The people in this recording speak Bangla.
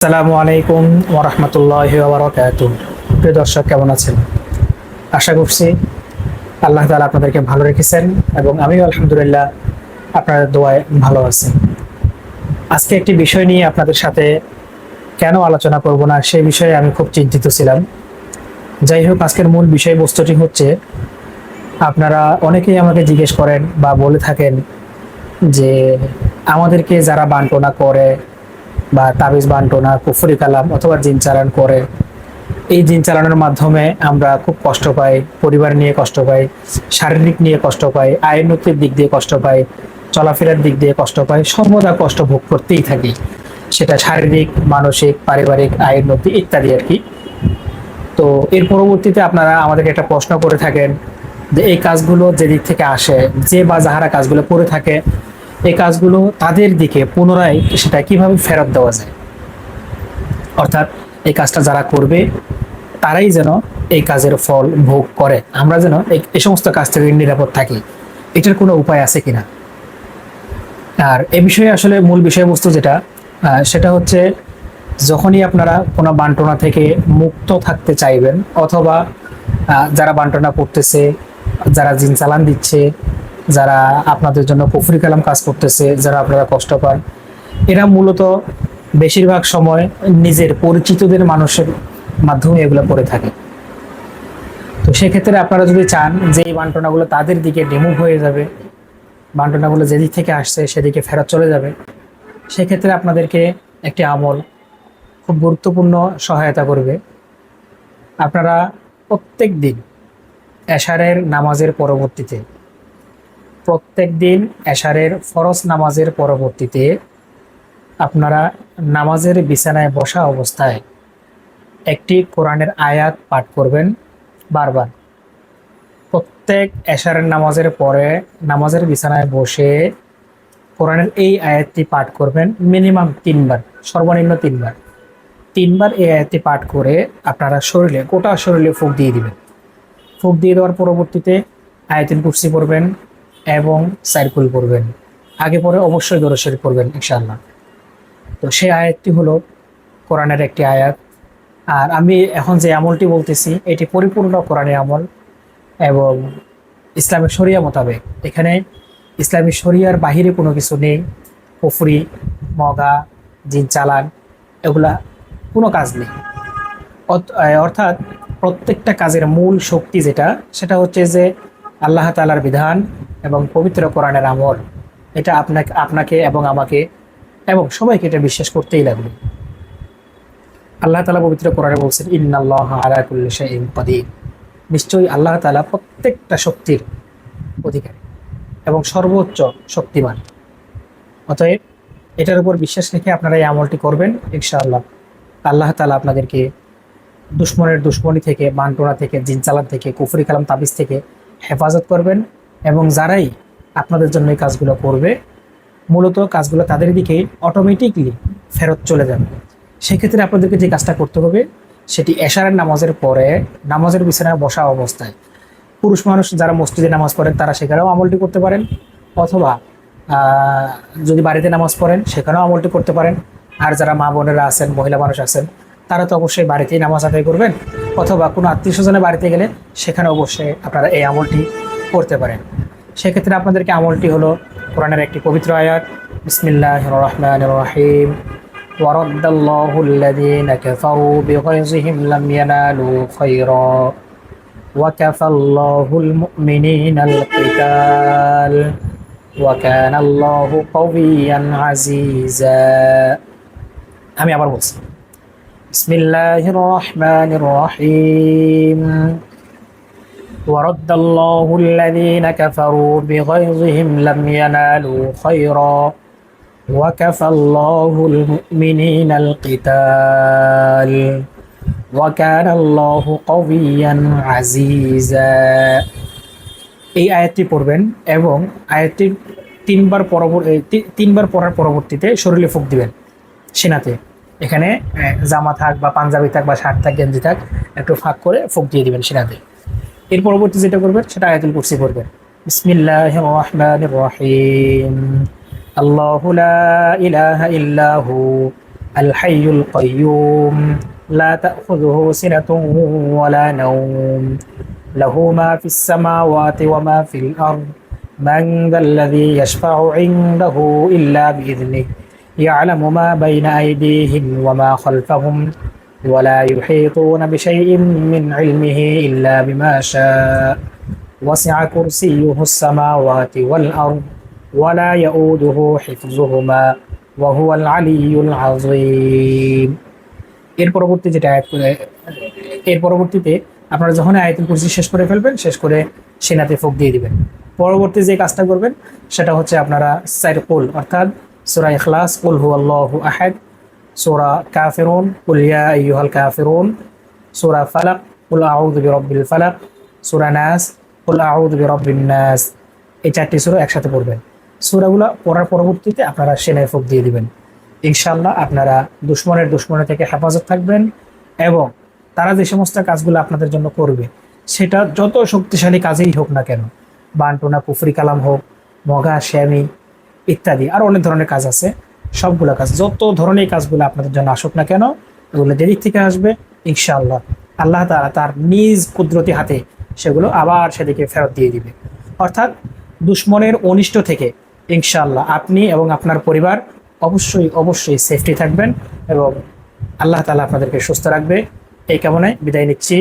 আসসালামু আলাইকুম ওয়া রাহমাতুল্লাহি ওয়া বারাকাতুহু। প্রিয় দর্শক, কেমন আছেন? আশা করছি আল্লাহ তাআলা আপনাদেরকে ভালো রেখেছেন এবং আমিও আলহামদুলিল্লাহ আপনাদের দোয়ায় ভালো আছি। আজকে একটি বিষয় নিয়ে আপনাদের সাথে কেন আলোচনা করব না সেই বিষয়ে আমি খুব চিন্তিত ছিলাম। যাই হোক, আজকের মূল বিষয়বস্তুটি হচ্ছে, আপনারা অনেকেই আমাকে জিজ্ঞেস করেন বা বলে থাকেন যে আমাদেরকে যারা বান্টনা করে বা তাবিজ বান্টনা, কুফরি কালাম অথবা জিন চালান করে, এই জিন চালানোর মাধ্যমে আমরা খুব কষ্ট পাই, পরিবার নিয়ে কষ্ট পাই, শারীরিক নিয়ে কষ্ট পাই, আইনতির দিক দিয়ে কষ্ট পাই, চলাফেরার দিক দিয়ে কষ্ট পাই, সর্বদা কষ্ট ভোগ করতেই থাকি। সেটা শারীরিক, মানসিক, পারিবারিক, আইনতি ইত্যাদি আর কি। তো এর পরবর্তীতে আপনারা আমাদেরকে একটা প্রশ্ন করে থাকেন যে এই কাজগুলো যে দিক থেকে আসে, যে বা যাহারা কাজগুলো করে থাকে, এই কাজগুলো তাদের দিকে পুনরায় সেটা কিভাবে ফেরত দেওয়া যায়, অর্থাৎ এই কাজটা যারা করবে তারাই যেন এই কাজের ফল ভোগ করে, আমরা যেন এই সমস্ত কাজ থেকে নিরাপদ থাকি, এটার কোনো উপায় আছে কিনা। আর এ বিষয়ে আসলে মূল বিষয়বস্তু যেটা, সেটা হচ্ছে, যখনই আপনারা কোনো বান্টনা থেকে মুক্ত থাকতে চাইবেন, অথবা যারা বান্টনা করতেছে, যারা জিন চালান দিচ্ছে, যারা আপনাদের জন্য কুফরি কালাম কাজ করতেছে, যারা আপনারা কষ্ট পান, এরা মূলত বেশিরভাগ সময় নিজের পরিচিতদের মানুষের মাধ্যমে এগুলো করে থাকে। তো সেক্ষেত্রে আপনারা যদি চান যে এই বান্টনাগুলো তাদের দিকে রিমুভ হয়ে যাবে, বান্টনাগুলো যেদিক থেকে আসছে সেদিকে ফেরত চলে যাবে, সেক্ষেত্রে আপনাদেরকে একটি আমল খুব গুরুত্বপূর্ণ সহায়তা করবে। আপনারা প্রত্যেক দিন এশারের নামাজের পরবর্তীতে, প্রত্যেক দিন এশারের ফরজ নামাজের পরবর্তীতে আপনারা নামাজের বিছানায় বসা অবস্থায় একটি কোরআনের আয়াত পাঠ করবেন বারবার। প্রত্যেক এশারের নামাজের পরে নামাজের বিছানায় বসে কোরআনের এই আয়াতটি পাঠ করবেন মিনিমাম 3 বার, সর্বনিম্ন 3 বার। 3 বার এই আয়াতটি পাঠ করে আপনারা শরীরে, গোটা শরীরে ফুঁক দিয়ে দিবেন। ফুঁক দিয়ে দেওয়ার পরবর্তীতে আয়াতুল কুরসি পড়বেন এবং সাইরকুল পড়বেন। আগে পরে অবশ্যই দরুদ শরীফ পড়বেন ইনশাআল্লাহ। তো সেই আয়াতটি হলো কোরআনের একটি আয়াত। আর আমি এখন যে আমলটি বলতেছি এটি পরিপূর্ণ কোরআনের আমল এবং ইসলামিক শরিয়া মোতাবেক। এখানে ইসলামিক শরিয়ার বাহিরে কোনো কিছু নেই। কুফরি, মগা, জিন চালান, এগুলা কোনো কাজ নেই। অর্থাৎ প্রত্যেকটা কাজের মূল শক্তি যেটা, সেটা হচ্ছে যে আল্লাহ তাআলার বিধান এবং পবিত্র কোরআনের আমল। এটা আপনাকে এবং আমাকে এবং সবাইকে এটা বিশ্বাস করতেই লাগবে। আল্লাহ তাআলা পবিত্র কোরআনে বলছেন, ইন্নাল্লাহা আলা কুল্লি শাইইন কাদির। নিশ্চয়ই আল্লাহ তাআলা প্রত্যেকটা শক্তির অধিকারী এবং সর্বোচ্চ শক্তিমান। অতএব এটার উপর বিশ্বাস রেখে আপনারা এই আমলটি করবেন ইনশাআল্লাহ। আল্লাহ তাআলা আপনাদেরকে দুশ্মনের দুশ্মনী থেকে, বান্টনা থেকে, জিন চালান থেকে, কুফরি কালাম তাবিজ থেকে হেফাজত করবেন। এবং যারাই আপনাদের জন্য এই কাজগুলো করবে, মূলত কাজগুলো তাদের দিকে অটোমেটিকলি ফেরত চলে যাবে। সেক্ষেত্রে আপনাদেরকে যে কাজটা করতে হবে সেটি এশারের নামাজের পরে নামাজের বিছানায় বসা অবস্থায়, পুরুষ মানুষ যারা মসজিদে নামাজ পড়েন তারা সেখানেও আমলটি করতে পারেন, অথবা যদি বাড়িতে নামাজ পড়েন সেখানেও আমলটি করতে পারেন। আর যারা মা বোনেরা আছেন, মহিলা মানুষ আছেন, তারা তো অবশ্যই বাড়িতেই নামাজ আদায় করবেন, অথবা কোনো আত্মীয় স্বজনের বাড়িতে গেলে সেখানে অবশ্যই আপনারা এই আমলটি করতে পারেন। সেক্ষেত্রে আপনাদেরকে আমলটি হলো কোরআনের একটি পবিত্র আয়াত, বিসমিল্লাহির রহমানির রহিম, ওয়ারাদ্দাল্লাহু আল্লাযীনা কাফারু বিগাইযিহিম লাম ইয়ানালু খায়রা ওয়া কাফাল্লাহুল মুমিনিনাল কিতাল ওয়া কানাল্লাহু কাওয়িয়ান আজিজা। আমি আবার বলছি, বিসমিল্লাহির রহমানির রহিম, ورد الله الذين كفروا بغيظهم لم ينالوا خيرا وكفى الله المؤمنين القتال وكان الله قويا عزيزا। এই আয়াতটি পড়বেন এবং আয়াতটি 3 বার পড়ার পরবর্তীতে শরীরে ফুঁক দিবেন সিনাতে। এখানে জামা থাক বা পাঞ্জাবি থাক বা শার্ট থাক, গেঞ্জি থাক, একটু ফাঁক করে ফুঁক দিয়ে দিবেন সিনাতে। এর পরবর্তী যেটা করবেন সেটা আয়াতুল কুরসি পড়বেন, বিসমিল্লাহির রহমানির রহিম, আল্লাহু লা ইলাহা ইল্লাহু আল হাইয়ুল কাইয়ুম লা তাখুযুহু সিনাতুন ওয়ালা নাওম লাহু মা ফিস সামাওয়াতি ওয়া মা ফিল আরদ মান যাল্লাযী ইয়াশফাউ ইনদাহু ইল্লা বিইذনিহি ইয়ালামু মা বাইনা আইদিহিম ওয়া মা খালফাহুম ولا يحيطون بشيء من علمه إلا بما شاء وسع كرسيه السماوات والأرض ولا يؤوده حفظهما وهو العلي العظيم এর পরবর্তীতে আপনারা যখন আয়াতুল কুরসি শেষ করে ফেলবেন, শেষ করে সিনাতে ফুঁক দিয়ে দিবেন। পরবর্তী যে কাজটা করবেন সেটা হচ্ছে আপনারা চার কুল অর্থাৎ সূরা ইখলাস, কুল হুয়াল্লাহু আহাদ, সূরা কাফিরুন, কুল ইয়া আইয়ুহাল কাফিরুন, সূরা ফালাক, কুল আউযু বিরাব্বিল ফালাক, সূরা নাস, কুল আউযু বিরাব্বিন নাস। এই চারটি সূরা একসাথে পড়বেন। সূরাগুলো পড়ার পরবর্তীতে আপনারা সিনায় ফুঁক দিয়ে দিবেন। ইনশাআল্লাহ আপনারা দুশ্মনের থেকে হেফাজত থাকবেন এবং তারা যে সমস্ত কাজগুলো আপনাদের জন্য করবে সেটা যত শক্তিশালী কাজেই হোক না কেন, বান্টনা কুফরি কালাম হোক, মগা শ্যামি ইত্যাদি আরো অনেক ধরনের কাজ আছে, সবগুলো কাজ যত ধরনের কাজগুলো আপনাদের জন্য আসুক না কেন, এগুলো যেদিক থেকে আসবে ইনশাআল্লাহ আল্লাহ তাআলা তার নিজ কুদরতি হাতে সেগুলো আবার সেদিকে ফেরত দিয়ে দিবে। অর্থাৎ দুশ্মনের অনিষ্ট থেকে ইনশাআল্লাহ আপনি এবং আপনার পরিবার অবশ্যই সেফটি থাকবেন এবং আল্লাহ তাআলা আপনাদেরকে সুস্থ রাখবে। এই কামনায় বিদায় নিচ্ছি।